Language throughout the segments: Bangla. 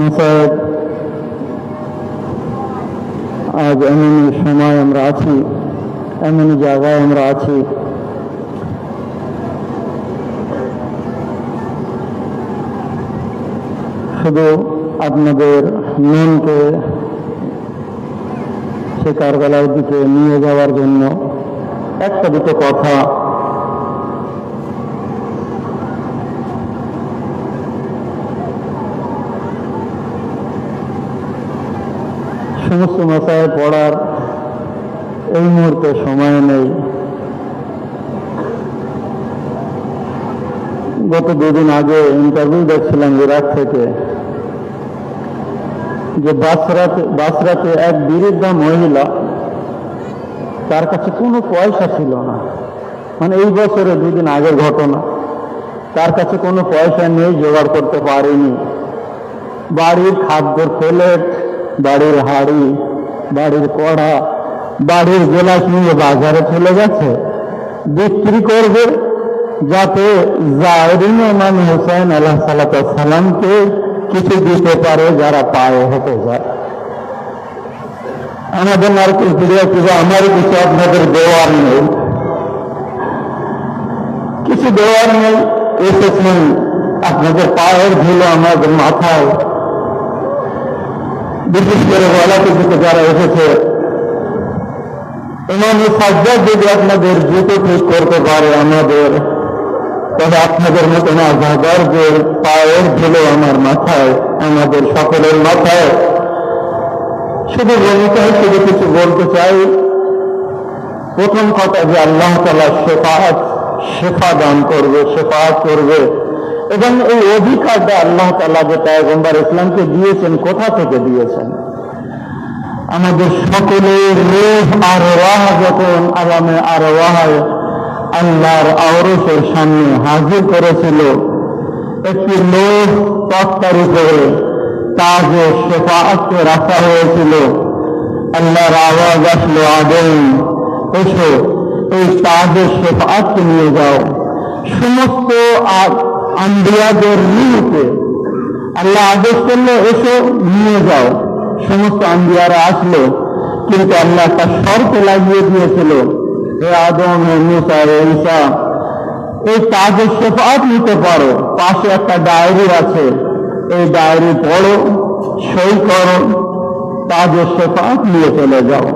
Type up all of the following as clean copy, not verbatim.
মুসাইদ, আজ এমনই সময় আমরা আছি, এমনই জায়গায় আমরা আছি, শুধু আপনাদের মনকে সে কারবালার দিকে নিয়ে যাওয়ার জন্য একটা দুটো কথা সমস্ত মাসায় পড়ার এই মুহূর্তে সময় নেই। গত দুদিন আগে ইন্টারভিউ দেখছিলাম ইরাক থেকে, যে বাসরাতে এক বৃদ্ধা মহিলা, তার কাছে কোনো পয়সা ছিল না, মানে এই বছরে দুদিন আগের ঘটনা, তার কাছে কোনো পয়সা নেই, জোগাড় করতে পারেনি। বাড়ির খাদ্যের প্লেট, বাড়ির হাড়ি, বাড়ির কড়া, বাড়ির গ্লাস নিয়ে বাজারে চলে গেছে বিক্রি করবে, যাতে জায়রিন ইমাম হুসাইন আলাইহিসসালামকে কিছু দিতে পারে যারা পায়ে হেঁটে যায়। আমাদের নারকেল প্রিয় কিংবা আমার কিছু আপনাদের দেওয়ার নেই, কিছু দেওয়ার নেই। এসেছেন আপনাদের পায়ের ধুলো আমাদের মাথায়, বিশেষ করে গলাতে দিকে যারা এসেছে, ইমাম সাজ্জাদ যদি আপনাদের জুতো ঠিক করতে পারে আমাদের, তবে আপনাদের মতন আজাদারদের পায়ের ধুলো আমার মাথায়, আমাদের সকলের মাথায়। শুধু বলতে চাই, শুধু কিছু বলতে চাই। প্রথম কথা যে আল্লাহ তাআলা শেফা দান করবে, শেফাআত করবে, এবং এই অধিকারটা আল্লাহ তাআলা যে পয়গম্বর ইসলামকে দিয়েছেন, কোথা থেকে দিয়েছেন? আমাদের সকলের রূহ আর ওয়াহ যখন আলামে আর ওয়াহায় আল্লাহর আওরসের সামনে হাজির করেছিল, একটি লোহ তক্তার উপরে তাজে শেফাআতকে রাখা হয়েছিল। আল্লাহর আওয়াজ আসলো, আদম এসো, এই তাজে শেফাআতকে নিয়ে যাও। সমস্ত আম্বিয়াদের রূহকে আল্লাহ আদেশ করলো, এসো নিয়ে যাও। সমস্ত আম্বিয়ারা আসলো, কিন্তু আল্লাহ একটা শর্ত লাগিয়ে দিয়েছিল, হে আদম, হে মুসা, হে ঈসা, এই তাজে শেফাআত নিতে পারো, পাশে একটা ডায়েরি আছে, এই ডায়েরি পড়ো, সই করো, তাজে শেফাআত নিয়ে চলে যাও।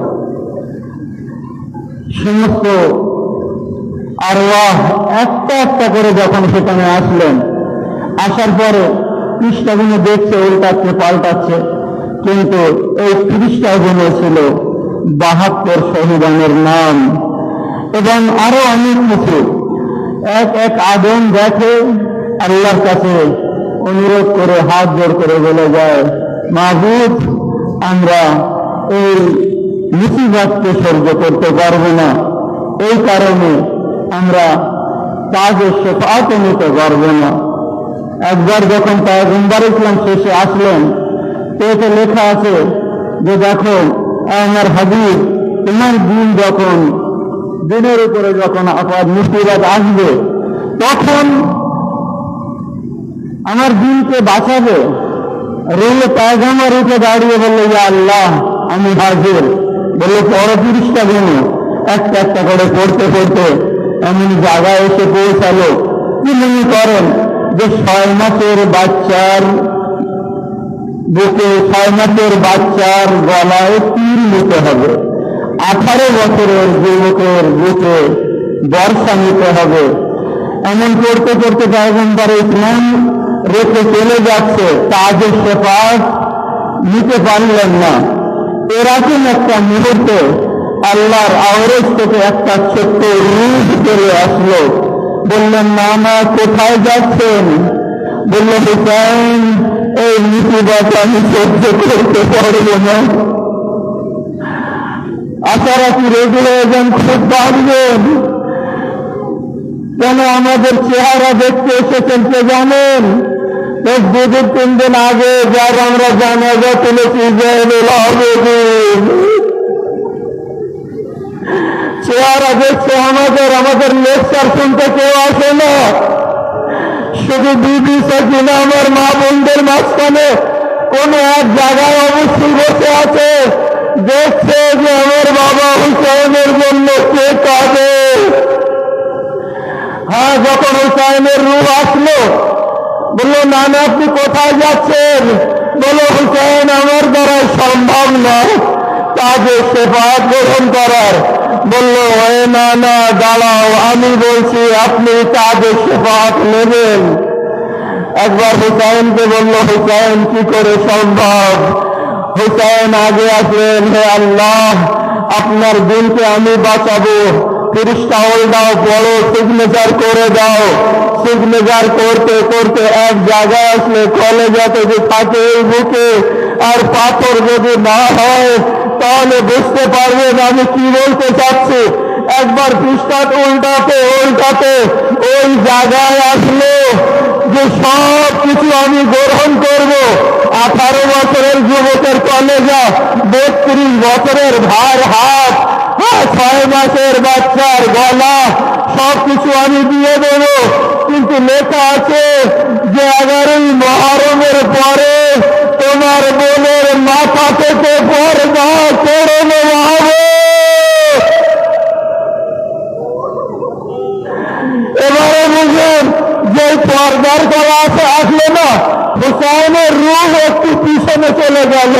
সমস্ত আরওয়াহ একটা একটা করে যখন সেখানে আসলেন, আসার পরে পৃষ্ঠাগুলো দেখছে, উল্টাচ্ছে, পাল্টাচ্ছে, কিন্তু এই পৃষ্ঠাগুলো ছিল 72 শহীদানের নাম এবং আরো অনেক কিছু। এক এক আদম দেখে, আল্লাহর কাছে অনুরোধ করে হাত জোর করে বলে যায়, মাবুদ, আমরা এই মুসিবতকে সহ্য করতে পারবো না, এই কারণে আমরা তাজে শেফাআত নিতে পারবো না। একবার যখন পয়গম্বর ইসলাম শেষে আসলেন, এতে লেখা আছে যে দেখো আমার হাবিব, তোমার দিন যখন, দিনের উপরে যখন আপাত মুসিবত আসবে, তখন আমার দিনকে বাঁচাবে। রেলে পয়গম্বর উঠে দাঁড়িয়ে বললো, ইয়া আল্লাহ, আমি হাজির। বললো, পরে 30টা দিন একটা একটা করে পড়তে পড়তে এমন জায়গায় এসে পৌঁছালো। কি মনে করেন যে 6 মাসের বাচ্চার বুকে, 6 মাসের বাচ্চার গলায় তীর নিতে হবে, 18 বছরের যুবকের বুকে বর্ষা নিতে হবে, এমন করতে করতে পয়গম্বর ইসলাম রেখে চলে যাচ্ছে, তাজে শেফাআত নিতে পারলেন না। এরকম একটা মুহূর্তে আল্লাহর আওরস থেকে একটা ছোট্ট রূহ চলে আসলো। বললেন, মামা কোথায় যাচ্ছেন? বলল, হুসাইন, এই মুসিবত আমি সহ্য করতে পারবো না, আশা রাখি রেগুলো একজন খুব বাড়বেন। কেন আমাদের চেহারা দেখতে এসেছেন কে জানেন? 2-3 দিন আগে যার আমরা জানাজা তুলেছি, চেহারা দেখছে আমাদের লেকচার শুনতে কেউ আসে না, শুধু বিবি সাকিনা আমার মা বোনদের মাঝখানে কোন এক জায়গায় অবশ্যই বসে আছে, দেখছে যে আমার বাবা হুসাইনের জন্য কে কাঁদে। হ্যাঁ, যখন হুসাইনের রূহ আসলো, বললো নানা আপনি কোথায় যাচ্ছেন? বলো হুসাইন আমার দ্বারা সম্ভব নয় কাজে শেফাআত গ্রহণ করার। বললো এ নানা দাঁড়াও, আমি বলছি আপনি কাজে শেফাআত নেবেন। একবার হুসাইনকে বললো হুসাইন কি করে সম্ভব? হুসাইন আগে আসলেন, হে আল্লাহ আপনার দিনকে আমি বাঁচাবো, ফেরেশতা দাও, বড় সিগনেচার করে দাও। সিগনেচার করতে করতে এক জায়গায় আসলে কলেজা থেকে থাকে এই বুকে, আর পাথর যদি না হয় তাহলে বুঝতে পারবেন আমি কি বলতে চাচ্ছি। একবার পৃষ্ঠাত উল্টাতে উল্টাতে ওই জায়গায় আসলো যে সব কিছু আমি গ্রহণ করব। 18 বছরের যুবকের কলেজা, 32 বছরের ভার হাত, 6 মাসের বাচ্চার গলা, সবকিছু আমি দিয়ে দেব। কিন্তু লেখা আছে যে 11ই মুহররমের পরে তোমার বোনের মাথা থেকে পর্দা কেড়ে নেওয়া হবে। এবারে বুঝুন যে পর্দার করা আসলো না, হুসাইনের রূহ একটু পিছনে চলে গেল।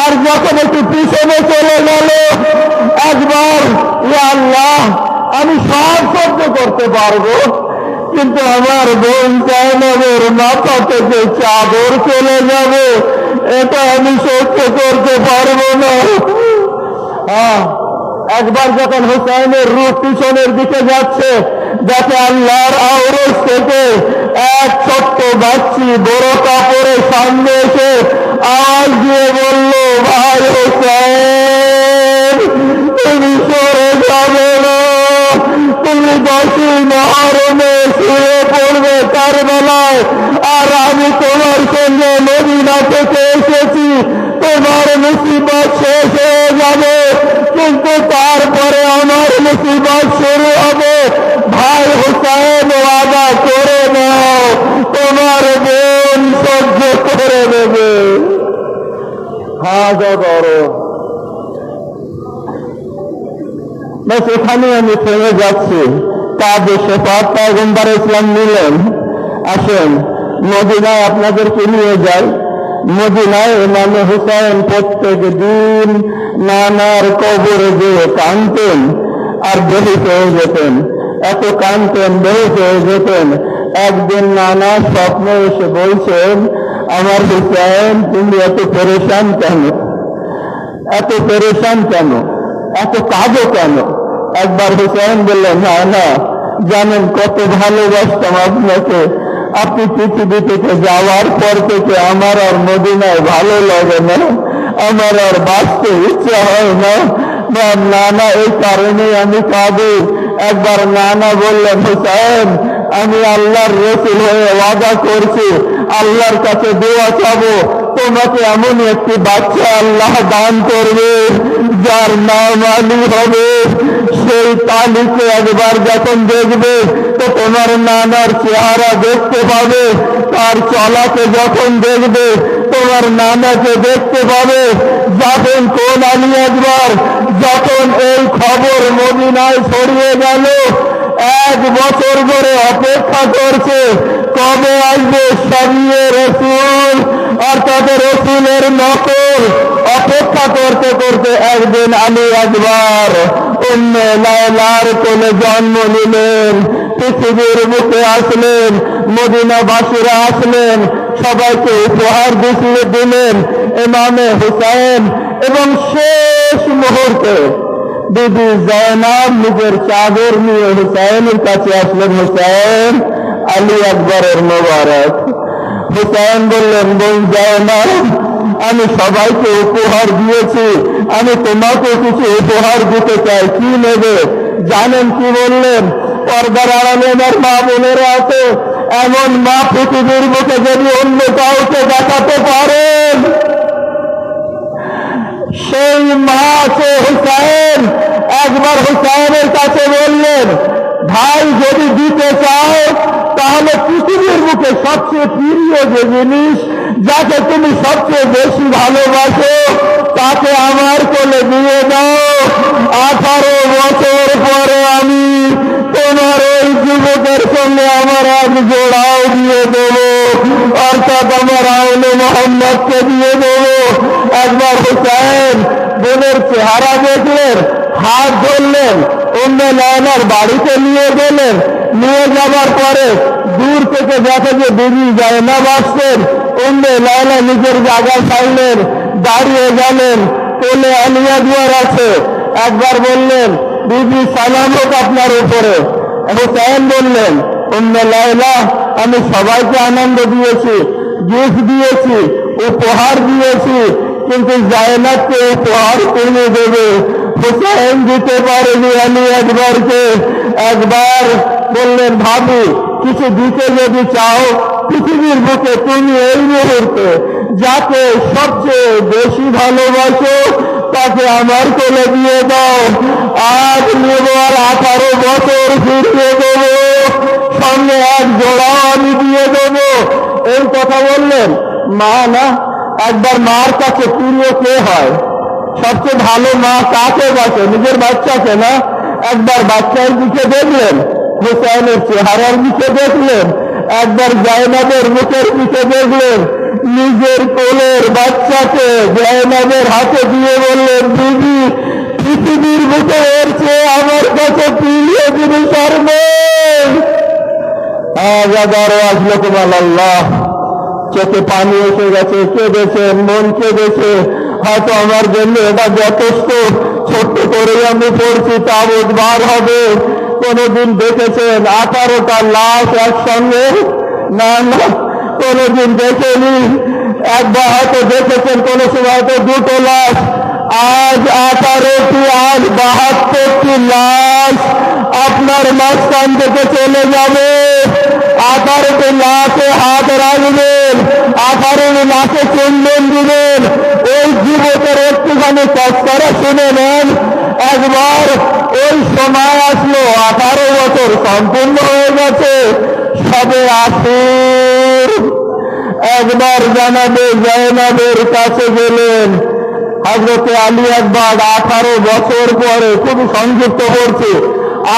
আর যখন একটু পিছনে চলে গেল, একবার আল্লাহ আমি সব সহ্য করতে পারবো, কিন্তু আমার বোন জায়নবের মাথা থেকে চাদর চলে যাবে, এটা আমি সহ্য করতে পারবো না। একবার যখন হুসাইনের রূহ পিছনের দিকে যাচ্ছে, যাতে আল্লাহর আওরস থেকে এক ছোট্ট বাচ্চি বড় কাপড়ের সামনে এসে আওয়াজ দিয়ে বলল, ভাই হুসাইন তুমি সরে যাবে না, তুমি 10ই মুহররমে শুয়ে পড়বে কারবালায়, আর আমি তোমার সঙ্গে মদিনা থেকে এসেছি, তোমার মুসিবত শেষ হয়ে যাবে, কিন্তু তারপরে আমার মুসিবত শুরু হবে। ভাই হুসাইন ওয়াদা করে নাও তোমার বোন সহ্য করে দেবে। বাস এখানে আমি থেমে যাচ্ছি। কাজে শেফাআত পয়গম্বর ইসলাম নিলেন, আসেন মদিনায় আপনাদেরকে নিয়ে যাই। মদিনায় ইমাম হুসাইন প্রত্যেক দিন নানার কবরে যেয়ে কাঁদতেন আর বেহুশ হয়ে যেতেন, এত কাঁদতেন বেহুশ হয়ে যেতেন। একদিন নানা স্বপ্নে এসে বলছেন, আমার হুসাইন তুমি এত পরেশান কেন, এত পরেশান কেন, এত কাজও কেন? একবার হুসাইন বললেন, না না জানেন কত ভালোবাসতাম আপনাকে, আপনি পৃথিবী থেকে যাওয়ার পর থেকে আমার আর মদিনায় ভালো লাগে না, আমার আর বাঁচতে ইচ্ছা হয় না। নানা এই কারণে আমি কাঁদি। একবার নানা বললেন, হুসাইন আমি আল্লাহর রাসূল হয়ে ওয়াদা করছি, আল্লাহর কাছে দোয়া চাবো, তোমাকে এমন একটি বাচ্চা আল্লাহ দান করবে যার নাম আলী হবে। সেই তালিকে একবার যখন দেখবে তো তোমার নানার চেহারা দেখতে পাবে, তার চলাকে যখন দেখবে তোমার নানাকে দেখতে পাবে। যাবেন কোন আলী? একবার যখন এই খবর মদিনায় ছড়িয়ে গেল, 1 বছর ধরে অপেক্ষা করছে কবে আসবে সাবিয়ে রাসূল, অর্থাৎ রাসূলের নকল। অপেক্ষা করতে করতে একদিন আলী একবার উম্মে লায়লার কোলে জন্ম নিলেন, পৃথিবীর মুখে আসলেন, মদিনাবাসীরা আসলেন, সবাইকে উপহার দিলেন ইমামে হুসাইন। এবং শেষ মুহূর্তে বিবি জায়নাব নিজের চাদর নিয়ে হুসাইনের কাছে আসলেন, হুসাইন আলী আকবরের মোবারক। হুসাইন বললেন, বোন জায়নাব আমি সবাইকে উপহার দিয়েছি, আমি তোমাকে কিছু উপহার দিতে চাই, কি নেবে? জানেন কি বললেন? পর্দার আড়ালে আমার মা বোনেরা আছে, এমন মা পৃথিবীর মুখে যদি অন্য কাউকে দেখাতে পারেন, সেই মা আছে হুসাইন। একবার হুসাইনের কাছে বললেন, ভাই যদি দিতে চাও তাহলে পৃথিবীর মুখে সবচেয়ে প্রিয় যে জিনিস, যাকে তুমি সবচেয়ে বেশি ভালোবাসো, তাকে আমার কোলে দিয়ে দাও। 18 বছর পরে আমি তোমার ওই যুবকের সঙ্গে আমার এক জোড়াও দিয়ে দেবো, অর্থাৎ আমার আউলে মোহাম্মদকে দিয়ে দেবো। একবার হুসাইন বোনের চেহারা দেখলেন, হাত ধরলেন, উম্মে লায়লার বাড়িতে নিয়ে গেলেন। নিয়ে যাবার পরে দূর থেকে দেখে যে বিবি জায়নাব আসছেন। উম্মে লায়লা নিজের জায়গা ছাড়লেন, দাঁড়িয়ে গেলেন, কোলে আলী আকবর আছে। একবার বললেন, বিবি সালাম হোক আপনার উপরে। হুসাইন বললেন, উম্মে লায়লা, আমি সবাইকে আনন্দ দিয়েছি, গিফট দিয়েছি, উপহার দিয়েছি, কিন্তু জায়নাবকে উপহার তুমি দেবে। হুসাইন দিতে পারেনি আলী আকবরকে। একবার বললেন, ভাবি, কিছু দিতে যদি চাও পৃথিবীর বুকে তুমি এই মুহূর্তে যাকে সবচেয়ে বেশি ভালোবাসো তাকে আমার কোলে দিয়ে দাও। আজ নেব আর 18 বছর ফিরিয়ে দেবো, সঙ্গে এক জোড়াও আমি দিয়ে দেবো। এই কথা বললেন। মা না, একবার মার কাছে প্রিয় কে হয়? সবচেয়ে ভালো মা কাকে বাঁচে? নিজের বাচ্চাকে না। একবার বাচ্চার দিকে দেখলেন, হুসাইনের চেহারার দিকে দেখলেন, একবার জায়নাবের মুখের দিকে দেখলেন, নিজের কোলের বাচ্চাকে জায়নাবের হাতে দিয়ে বললেন, দিদি, পৃথিবীর বুকে এর চেয়ে আমার কাছে প্রিয় জিনিস আর নেই। আসলো তোমার আল্লাহ, চোখে পানি এসে গেছে, কেঁদেছেন, মন কেঁদেছে। হয়তো আমার জন্য এটা যথেষ্ট, ছোট্ট করে আমি পড়ছি, তাবৎ বার হবে। কোনদিন দেখেছেন 18টা লাশ একসঙ্গে? না না, কোনদিন দেখেনি। একবার হয়তো দেখেছেন, কোন সময় হয়তো 2টো লাশ। আজ 18টি, আজ 72টি লাশ আপনার মাঝখান থেকে চলে যাবে। 18টি লাশে হাত রাখবেন, 18টি লাশে চুম্বন দিবেন। ওই যুবকের একটুখানি তৎপরা শুনে নেন। একবার ওই সময় আসলো, 18 বছর সম্পূর্ণ হয়ে গেছে, সবে আসুর। একবার জানাবে জায়নাবের কাছে গেলেন। হযরতে আলী আকবর 18 বছর পরে, খুবই সংযুক্ত করছে,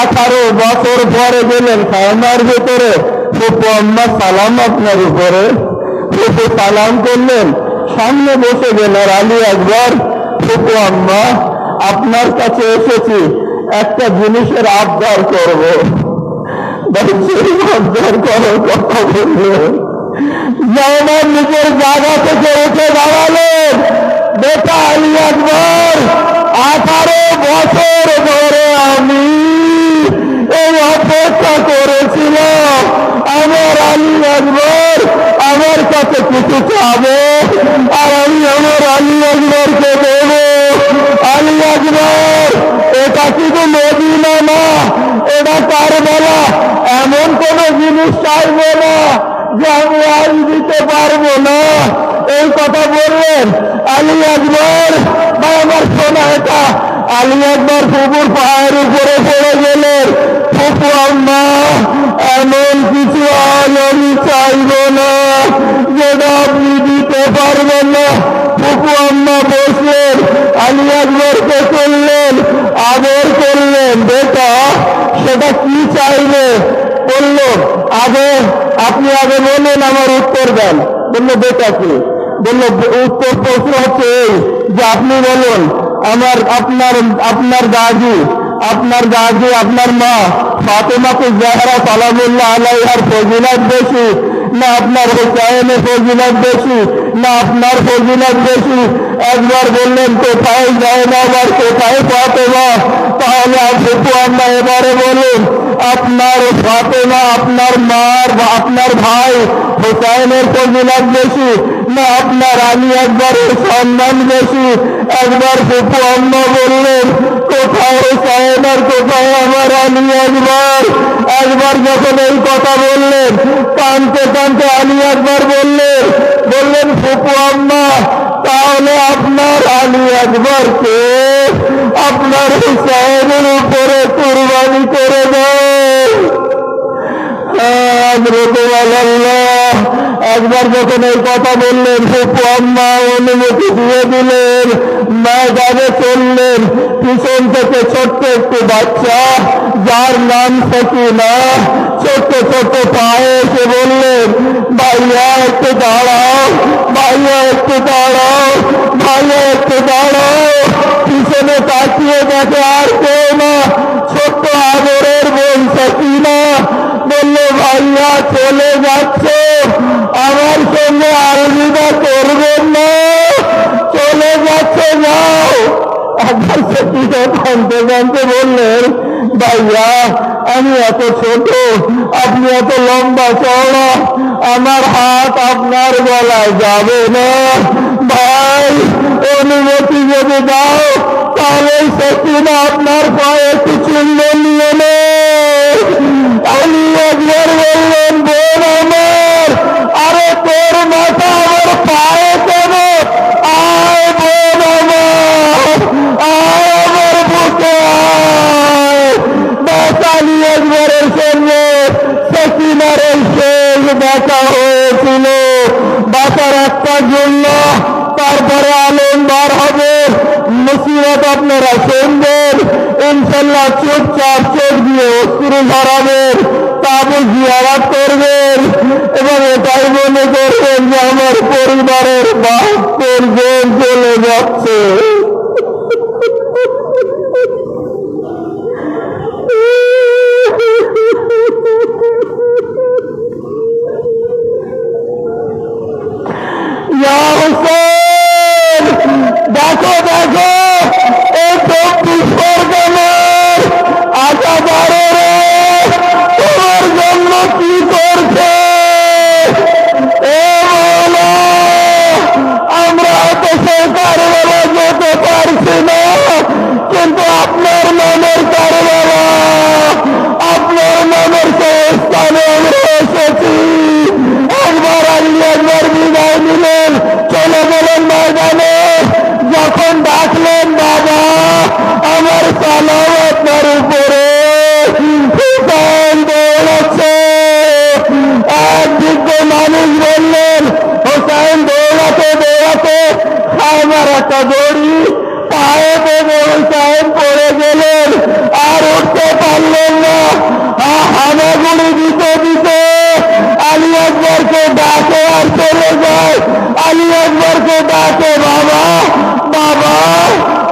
18 বছর পরে গেলেন খায়মার ভেতরে। ফুপু আম্মা সালাম আপনার উপরে। ফুপু সালাম করলেন, সামনে বসে গেলেন আলী আকবর। ফুপু আম্মা, আপনার কাছে এসেছি, একটা জিনিসের আবদার করব। আবদার করার কথা বললেন। জায়নাব নিজের জায়গা থেকে উঠে দাঁড়ালেন। বেটা আলী আকবর, 18 বছর ধরে আমি এই অপেক্ষা করেছিলাম, আমার আলী আকবর আমার কাছে কিছু চাবে, আর আমি আমার আলী আকবরকে দেব। আলী আকবর, এটা কিন্তু মদিনা না, এটা কারবালা। এমন কোন জিনিস চাইবো না যে আমি আজ দিতে পারবো না। এই কথা বললেন আলী আকবর। বা আমার শোনা এটা। আলী আকবর ফুপুর পায়ের উপরে পড়ে গেলেন। ফুপু আম্মা, এমন কিছু আজ আমি চাইব না যেটা আপনি দিতে পারবেন না। ফুপু আম্মা বসলেন, আলী আকবরকে করলেন, আদর করলেন। বেটা, সেটা কি চাইবে? বলল, আগে আপনি আগে বললেন, আমার উত্তর দেন। বললো, বেটা কি? বললো, উত্তর প্রশ্ন হচ্ছে এই যে আপনি বলুন, আপনার দাদি, আপনার মা ফাতেমাতুজ জাহরা সালামুল্লাহ আলাইহার ফজিলত বেশি, না আপনার হুসাইনের ফজিলত বেশি, না আপনার ফজিলত বেশি? একবার বললেন, কোথায় জায়নাব আর কোথায় ফাতেমা? তাহলে ফুপু আম্মা এবারে বলুন, আপনার ফাতেমা, আপনার মার, আপনার ভাই হুসাইনের ফজিলত বেশি, না আপনার আলী আকবরের সম্মান বেশি? একবার ফুপু আম্মা বললেন, কোথায় হুসাইন আর কোথায় আমার আলী আকবর? একবার যখন এই কথা বললেন, কানতে কানতে আলী আকবর বললেন, ফুপু আম্মা, তাহলে আপনার আলী আকবরকে আপনার হুসাইনের উপরে কুরবানি করে দেন। হযরত আল্লাহ একবার যখন এই কথা বললেন, ফুপু আম্মা অনুমতি দিয়ে দিলেন, ময়দানে চললেন। পিছন থেকে ছোট্ট একটু বাচ্চা, যার নাম সকিনা, ছোট্ট ছোট্ট পায়ে এসে বললেন, ভাইয়া একটু দাঁড়াও, ভাইয়া একটু দাঁড়াও, ভাইয়া একটু দাঁড়াও। পিছনে তাকিয়ে দেখে আর কেউ না, ছোট্ট আদরের বোন সকিনা। বলল, ভাইয়া চলে যাচ্ছে, আমার সঙ্গে আলবিদা করবেন না, চলে যাচ্ছে, যাও। আবার সকিনা কাঁদতে কাঁদতে বললেন, ভাইয়া আমি এত ছোট, আপনি এত লম্বা চওড়া, আমার হাত আপনার গলায় যাবে না, ভাই অনুমতি যদি দাও তাহলে সকিনা আপনার পায়ে একটু চুম্বন নিয়ে নেয়। আমি একবার বললেন, বোন আমার, আরে তোর মাথা আমার পায়ে কেন, আয় বোন আমার, আয় আমার বুকে আয়। বাসালি একবারের সঙ্গে সকিনার এই শেষ দেখা হয়েছিল বাসার একটা জন্য। তারপরে আলম বার হবে, মুসিবত আপনারা শুনবেন, ইনশাল্লাহ চুপচাপ চোখ দিয়ে অশ্রু ঝরাবেন, তাবু জিয়ারত করবেন এবং এটাই মনে করবেন যে আমার পরিবারের বাস পর্যন্ত চলে যাচ্ছে। দেখো দেখো, এই 24 পরগনার আজাদারেরা তোমার জন্য কি করছে। এ মওলা, আমরা তো সে কারবালা যেতে পারছি না, কিন্তু আপনার নামের কারবালা, আপনার নামের সেই স্থানে আমরা এসেছি। একবার আলী একবার বিদায় নিলেন, চলে গেলেন ময়দানে। যখন ডাকলেন, বাবা আমার সালাম আপনার উপরে, হুসাইন দৌড়াচ্ছে। একদিক মানুষ বললেন, হুসাইন দৌড়াতে দৌড়াতে আমার একটা দড়ি পায়ে দেবে, হুসাইন পড়ে গেলেন, আর উঠতে পারলেন না। হামাগুড়ি দিতে দিতে আলী আকবরকে ডাকে আর চলে যায়। আলী আকবরকে ডাকে, বাবা বাবা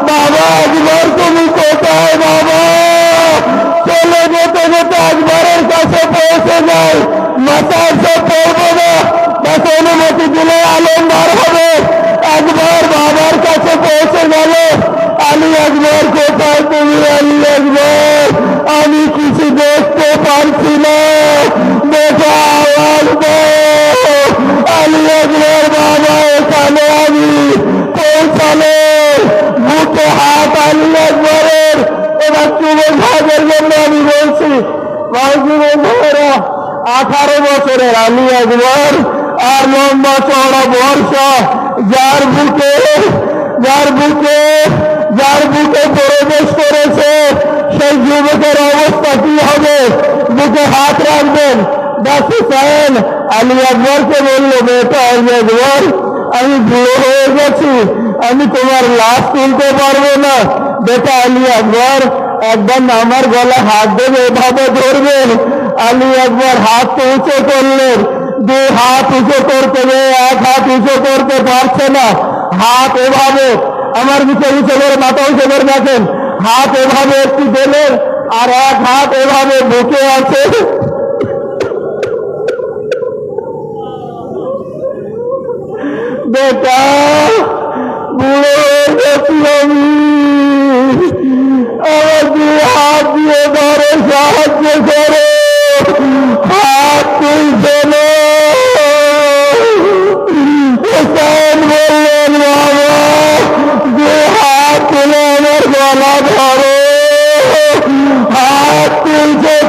বাবা, একবার তুমি কোথায় বাবা। চলে যেতে যেতে একবারের কাছে পৌঁছে যায়, মাথার সব পড়বো না, বাস অনুমতি দিলে আলম বার হবে। একবার বাবার কাছে পৌঁছে গেল, আলী আকবর কোথায় তুমি, আলী আকবর আমি কিছু দেখতে পারছি না, দেখো আওয়াজ দাও। আলী আকবর, বাবা এখানে আমি পৌঁছালে, বুকে হাত আলী আকবরের। এবার যুবক ভাইদের জন্য আমি বলছি, যুবক ভাইরা, 18 বছরের আলী আকবর আর লম্বা চওড়া বর্ষা, যার বুকে প্রবেশ করেছে, সেই যুবকের অবস্থা কি হবে। বুকে হাত রাখবেন, বাস হুসাইন আলী আকবরকে বললো, বেটা আলী আকবর আমি বুড়ো হয়ে গেছি, আমি তোমার লাশ তুলতে পারবো না। বেটা আলী আকবর একবার আমার গলা হাত দেবে, এভাবে ধরবেন। আলী আকবর হাত উঁচু করলেন, 2 হাত উঁচু করতে গিয়ে 1 হাত উঁচু করতে পারছে না। হাত এভাবে, আমার নিচে উঁচু করে মাথা উঁচু করে দেখেন, হাত এভাবে একটু দিলেন, আর 1 হাত এভাবে বুকে আছে। বেটা বুড়ো হয়ে গেছি আমি, আমার 2 হাত দিয়ে ধরে সাহায্য করে, হাত তুলছে না। হুসাইন বললেন, বাবা 2 হাত তুলে আমার গলা ধরো। হাত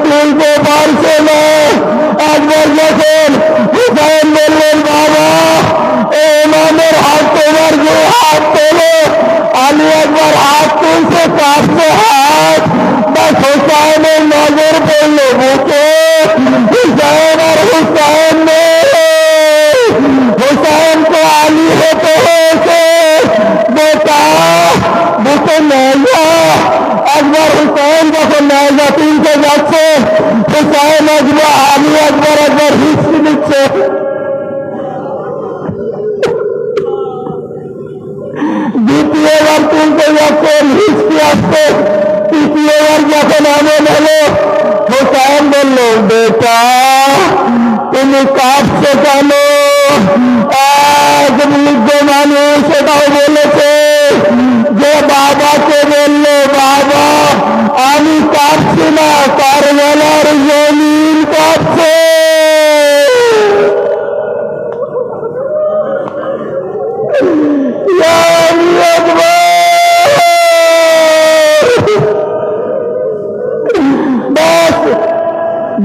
তুলতে পারছে না। একবার যখন হুসাইন বললেন, বাবা এ ইমামের হাত তোমার 2 হাত তোলো, আলী আকবর যাচ্ছে, হুসাইন একবার আলী একবার একবার হিস্ট্রি দিচ্ছে। দ্বিতীয়বার তুলতে যাচ্ছেন, হিস্ট্রি আসছে। তৃতীয়বার যখন এমন হলো, হুসাইন বলল, বেটা তুমি কাঁদছো কেন? এক বৃদ্ধ মানুষ এটাও বলেছে যে বাবাকে বলল, বাবা আমি কাঁদছি না, কারবালার জমিন কাঁদছে।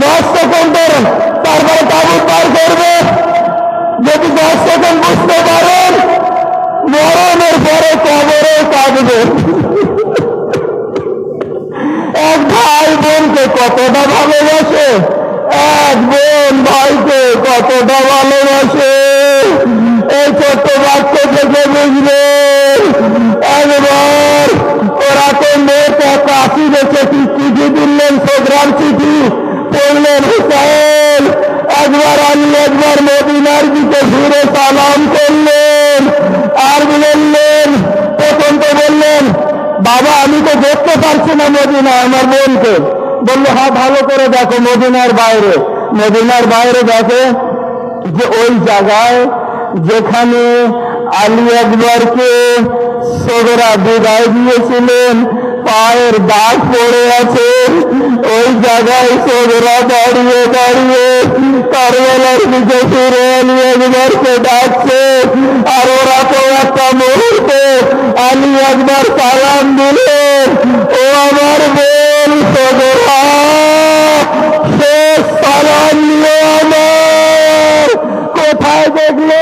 দশ সেকেন্ডের তারপরে তাবুত পার করবে। যদি 10 সেকেন্ড বুঝতে পারেন, মরণের পরে কবরে কাঁদবে। এক ভাই বোনকে কতটা ভালোবাসে, এক বোন ভাইকে কতটা ভালোবাসে, এই ছোট্ট বাচ্চা থেকে বুঝবে। একবার ওরা তো মেয়েটা কাশি রেখে চিঠি দিলেন, প্রোগ্রাম চিঠি পড়লেন হুসাইন। একবার আলী একবার মদিনার দিকে ঘুরে সালাম করলেন আর বললেন, তখন তো বললেন, বাবা আমি তো দেখতে পারছি না মদিনা আমার বোনকে। বললো, হ্যাঁ ভালো করে দেখো, মদিনার বাইরে, মদিনার বাইরে দেখে যে ওই জায়গায় যেখানে আলী একবারকে সগরা বিদায় দিয়েছিলেন, পায়ের দাগ পড়ে আছে, ওই জায়গায় সগরা দাঁড়িয়ে দাঁড়িয়ে কারবালার দিকে ফিরে আলী একবারকে ডাকছে। আর ওরা তো একটা মুহূর্তে আলী একবার সালাম দিলেন, ও আমার বোন সগরা, শেষ সালাম নিয়ে আমার কোথায় দেখলো?